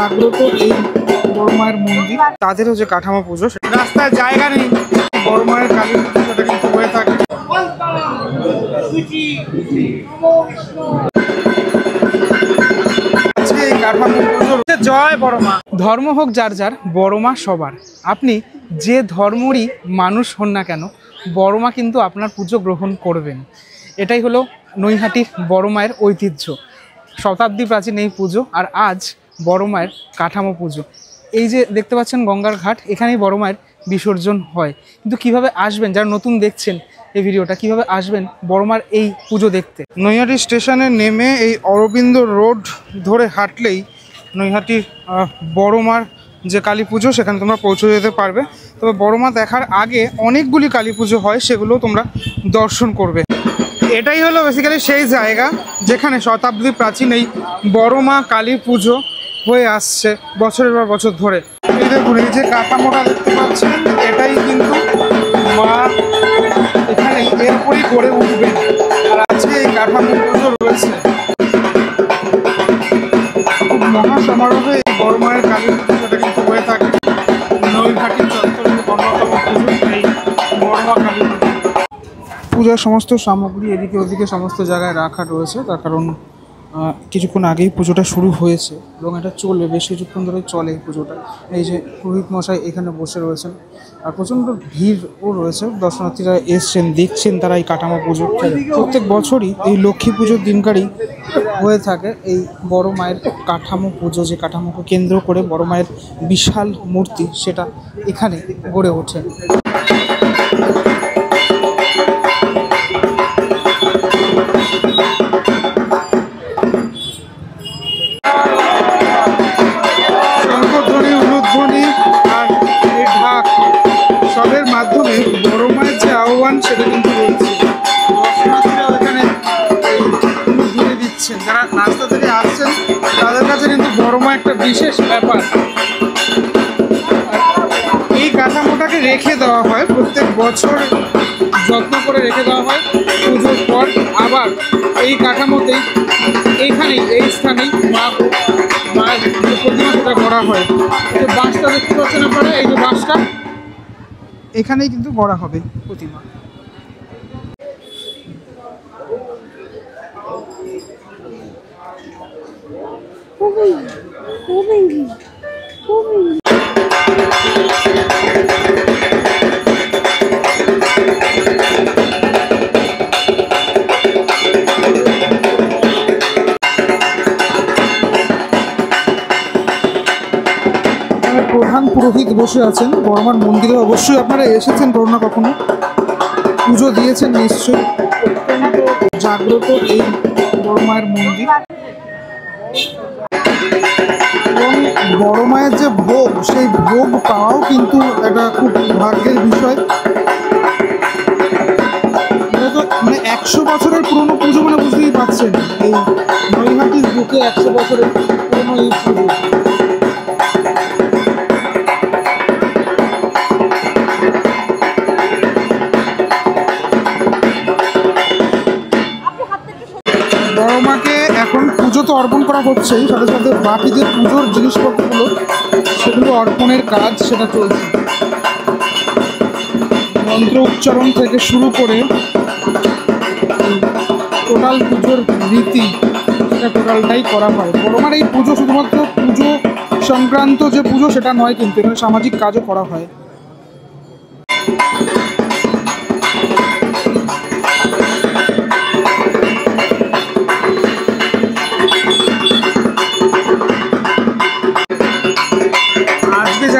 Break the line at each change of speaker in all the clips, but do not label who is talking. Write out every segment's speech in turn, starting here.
জাগ্রত এই বড় মায়ের মন্দির, তাদেরও যে কাঠামো পুজো, রাস্তায় জায়গা নেই, বড় মায়ের কালী পুজোটা কিন্তু হয়ে থাকে। আজকে এই কাঠামো পুজো, জয় বড় মা। ধর্ম হোক যার যার, বড় মা সবার। আপনি যে ধর্মরই মানুষ হন না কেন, বড় মা কিন্তু আপনার পুজো গ্রহণ করবেন। এটাই হলো নৈহাটির বড় মায়ের ঐতিহ্য। শতাব্দী প্রাচীন এই পুজো, আর আজ বড় মায়ের কাঠামো পুজো। এই যে দেখতে পাচ্ছেন গঙ্গার ঘাট, এখানেই বড় মায়ের বিসর্জন হয়। কিন্তু কিভাবে আসবেন, যারা নতুন দেখছেন এই ভিডিওটা, কিভাবে আসবেন বড় মার এই পুজো দেখতে? নৈহাটি স্টেশনে নেমে এই অরবিন্দ রোড ধরে হাঁটলেই নৈহাটির বড় মার যে কালী পুজো, সেখানে তোমরা পৌঁছে যেতে পারবে। তবে বড় মা দেখার আগে অনেকগুলি কালী পুজো হয়, সেগুলো তোমরা দর্শন করবে। এটাই হলো বেসিক্যালি সেই জায়গা যেখানে শতাব্দী প্রাচীন এই বড় মা কালী পুজো হয়ে আসছে বছরের পর বছর ধরে। এই দেখুন, এই যে কাঠামোটা দেখতে পাচ্ছেন, এটাই কিন্তু মা এখানে এরপরই গড়ে উঠবে। আর আজকে এই কাঠামো পুজো রয়েছে। খুব মহা সমারোহে এই বড় মায়ের কালী পুজোটা কিন্তু হয়ে থাকে। নৈহাটি চত্বরের অন্যতম পুজো এই বড় মা কালী পুজো। পূজার সমস্ত সামগ্রী এদিকে ওদিকে সমস্ত জায়গায় রাখা রয়েছে, তার কারণ কিছুক্ষণ আগেই পুজোটা শুরু হয়েছে এবং এটা চলবে, বেশ কিছুক্ষণ ধরে চলে এই পুজোটা। এই যে পুরোহিত মশাই এখানে বসে রয়েছেন, আর প্রচণ্ড ভিড়ও রয়েছে, দর্শনার্থীরা এসছেন, দেখছেন তারা এই কাঠামো পুজো। প্রত্যেক বছরই এই লক্ষ্মী পুজোর দিনকারই হয়ে থাকে এই বড় মায়ের কাঠামো পুজো। যে কাঠামোকে কেন্দ্র করে বড় মায়ের বিশাল মূর্তি, সেটা এখানে গড়ে ওঠে। সবের মাধ্যমে বড় মায়ের যে আহ্বান, সেটা কিন্তু রয়েছে। দর্শনার্থীরাও এখানে ঘুরে দিচ্ছেন, যারা রাস্তা থেকে আসছেন তাদের কাছে কিন্তু বড় মা একটা বিশেষ ব্যাপার। এই কাঠামোটাকে রেখে দেওয়া হয় প্রত্যেক বছর, যত্ন করে রেখে দেওয়া হয়। পুজোর পর আবার এই কাঠামোতেই, এইখানেই, এই স্থানেই মায়ের প্রতিমা সেটা করা হয়। এই বাঁশটা দেখতে পাচ্ছেন আপনারা, এই যে বাঁশটা, এখানেই কিন্তু গড়া হবে প্রতিমা। প্রধান পুরোহিত বসে আছেন বড় মার মন্দিরে। অবশ্যই আপনারা এসেছেন কখনো না কখনো, পুজো দিয়েছেন নিশ্চয়ই। অত্যন্ত জাগ্রত এই বড় মায়ের মন্দির, এবং বড় মায়ের যে ভোগ, সেই ভোগ পাওয়াও কিন্তু একটা খুব ভাগ্যের বিষয়। মানে 100 বছরের পুরনো পুজো, মানে বুঝতেই পারছেন এই নৈহাটির বুকে 100 বছরের পুরনো এই পুজো। বড় মাকে এখন পুজো তো অর্পণ করা হচ্ছেই, সাথে সাথে বাকি যে পুজোর জিনিসপত্রগুলো, সেগুলো অর্পণের কাজ সেটা চলছে। মন্ত্র উচ্চারণ থেকে শুরু করে টোটাল পুজোর রীতি, সেটা টোটালটাই করা হয়। বড় মার এই পুজো শুধুমাত্র পুজো সংক্রান্ত যে পুজো, সেটা নয়, কিন্তু এখানে সামাজিক কাজও করা হয়।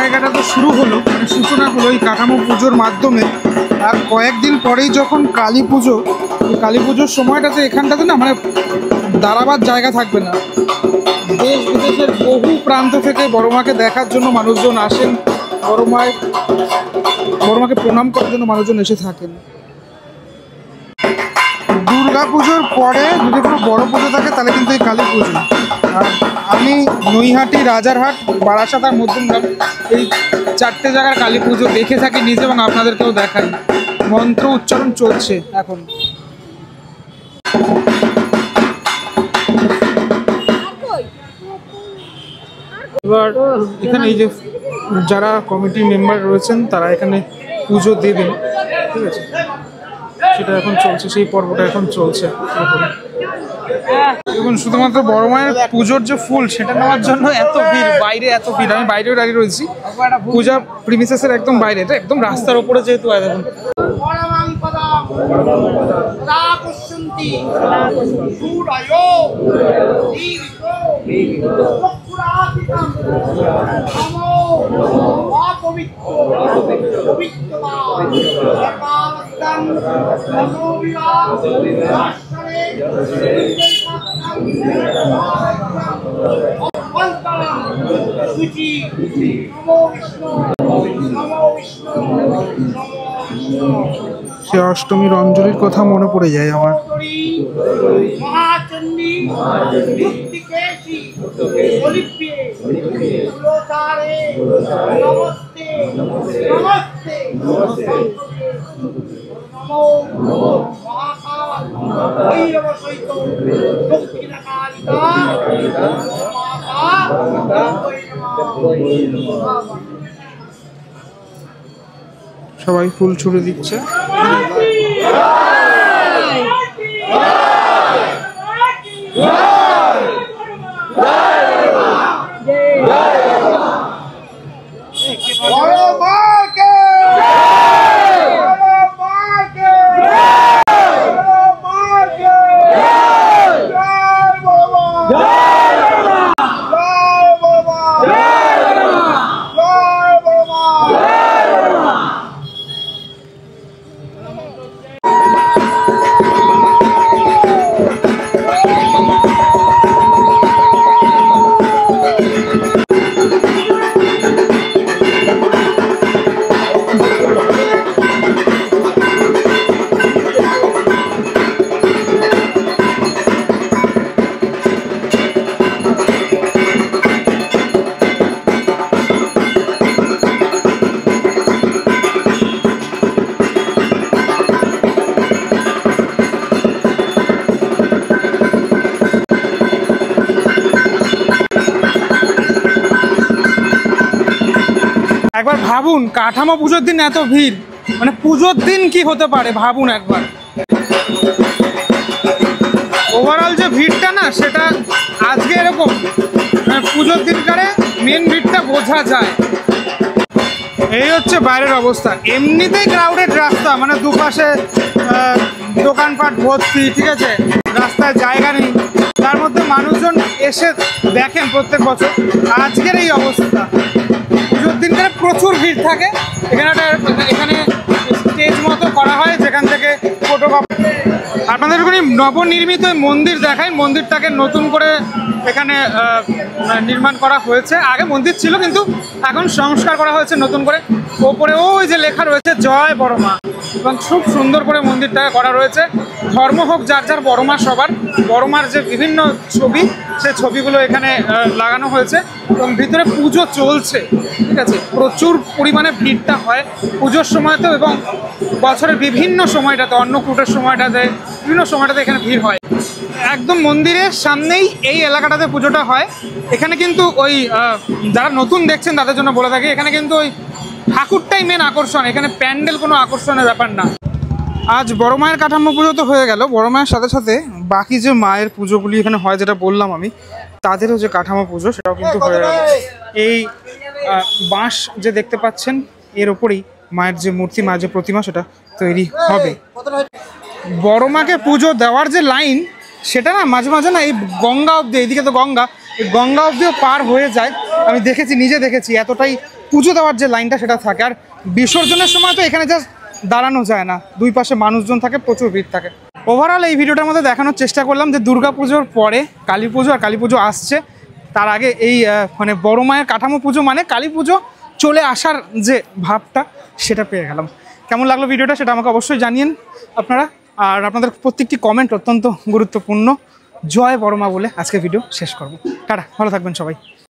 জায়গাটা তো শুরু হলো, মানে সূচনা হলো এই কাঠামো পুজোর মাধ্যমে। আর কয়েকদিন পরেই যখন কালী পুজো, কালী পুজোর সময়টাতে এখানটাতে না, মানে দাঁড়াবার জায়গা থাকবে না। দেশ বিদেশের বহু প্রান্ত থেকে বড় মাকে দেখার জন্য মানুষজন আসেন, বড় মাকে প্রণাম করার জন্য মানুষজন এসে থাকেন। দুর্গা পুজোর পরে যদি কোনো বড় পুজো থাকে, তাহলে কিন্তু এই কালী পুজো। আর আমি নৈহাটি, রাজারহাট, বারাসাত আর মধ্যমগ্রাম, এই 4টে জায়গার কালী পুজো দেখে থাকি নিজে, এবং আপনাদেরকেও দেখাই। মন্ত্র উচ্চারণ চলছে এখন। এবার এখানে এই যে যারা কমিটির মেম্বার রয়েছেন তারা এখানে পুজো দেবেন, ঠিক আছে, সেটা এখন চলছে, সেই পর্বটা এখন চলছে। দেখুন শুধুমাত্র বড় মায়ের পুজোর যে ফুল সেটা নেওয়ার জন্য এত ভিড়, বাইরে এত ভিড়। আমি বাইরেও দাঁড়িয়ে রয়েছি, পূজা প্রিমিসেসের একদম বাইরে, এটা একদম রাস্তার ওপরে যেহেতু দেখুন। সে অষ্টমীর অঞ্জলির কথা মনে পড়ে যায় আমার। সবাই ফুল ছুড়ে দিচ্ছে। একবার ভাবুন, কাঠামো পুজোর দিন এত ভিড়, মানে পুজোর দিন কি হতে পারে ভাবুন একবার। ওভারঅল যে ভিড়টা না সেটা আজকে এরকম, পুজোর দিনকারে মেন ভিড়টা বোঝা যায়। এই হচ্ছে বাইরের অবস্থা, এমনিতেই ক্রাউডেড রাস্তা, মানে দুপাশে দোকানপাট ভর্তি, ঠিক আছে, রাস্তায় জায়গা নেই, তার মধ্যে মানুষজন এসে দেখেন প্রত্যেক বছর, আজকের এই অবস্থা। পুজোর দিনকারে প্রচুর ভিড় থাকে। এখানে স্টেজ মতো করা হয় যেখান থেকে ফটোগ্রাফি। আপনাদের নবনির্মিত মন্দির দেখায়, মন্দিরটাকে নতুন করে এখানে নির্মাণ করা হয়েছে। আগে মন্দির ছিল কিন্তু এখন সংস্কার করা হয়েছে নতুন করে। ওপরে ওই যে লেখা রয়েছে জয় বড় মা, এবং খুব সুন্দর করে মন্দিরটাকে করা রয়েছে। ধর্ম হোক যার যার, বড় মা সবার। বড় মার যে বিভিন্ন ছবি, সেই ছবিগুলো এখানে লাগানো হয়েছে এবং ভিতরে পুজো চলছে, ঠিক আছে। প্রচুর পরিমাণে ভিড়টা হয় পুজোর সময়তে এবং বছরের বিভিন্ন সময়টাতে, অন্নকূটের সময়টাতে, বিভিন্ন সময়টাতে এখানে ভিড় হয়। একদম মন্দিরের সামনেই এই এলাকাটাতে পুজোটা হয়। এখানে কিন্তু ওই যারা নতুন দেখছেন তাদের জন্য বলে থাকি, এখানে কিন্তু ওই ঠাকুরটাই মেন আকর্ষণ, এখানে প্যান্ডেল কোনো আকর্ষণের ব্যাপার না। আজ বড় মায়ের কাঠামো পুজো তো হয়ে গেল, বড় মায়ের সাথে সাথে বাকি যে মায়ের পুজোগুলি এখানে হয়, যেটা বললাম আমি, তাদেরও যে কাঠামো পুজো সেটাও কিন্তু হয়ে গেল। এই বাঁশ যে দেখতে পাচ্ছেন এর ওপরেই মায়ের যে মূর্তি, মায়ের যে প্রতিমা, সেটা তৈরি হবে। বড় মাকে পুজো দেওয়ার যে লাইন, সেটা না মাঝে মাঝে না এই গঙ্গা অবধি, এইদিকে তো গঙ্গা, এই গঙ্গা অবধিও পার হয়ে যায়। আমি দেখেছি, নিজে দেখেছি, এতটাই পুজো দেওয়ার যে লাইনটা সেটা থাকে। আর বিসর্জনের সময় তো এখানে জাস্ট দাঁড়ানো যায় না, দুই পাশে মানুষজন থাকে, প্রচুর ভিড় থাকে। ওভারঅল এই ভিডিওটার মধ্যে দেখানোর চেষ্টা করলাম যে দুর্গা পুজোর পরে কালী পুজো, আর কালী পুজো আসছে, তার আগে এই মানে বড় মায়ের কাঠামো পুজো মানে কালী পুজো চলে আসার যে ভাবটা, সেটা পেয়ে গেলাম। কেমন লাগলো ভিডিওটা সেটা আমাকে অবশ্যই জানিয়েন আপনারা। আর আপনাদের প্রত্যেকটি কমেন্ট অত্যন্ত গুরুত্বপূর্ণ। জয় বড় মা বলে আজকে ভিডিও শেষ করব। টাটা, ভালো থাকবেন সবাই।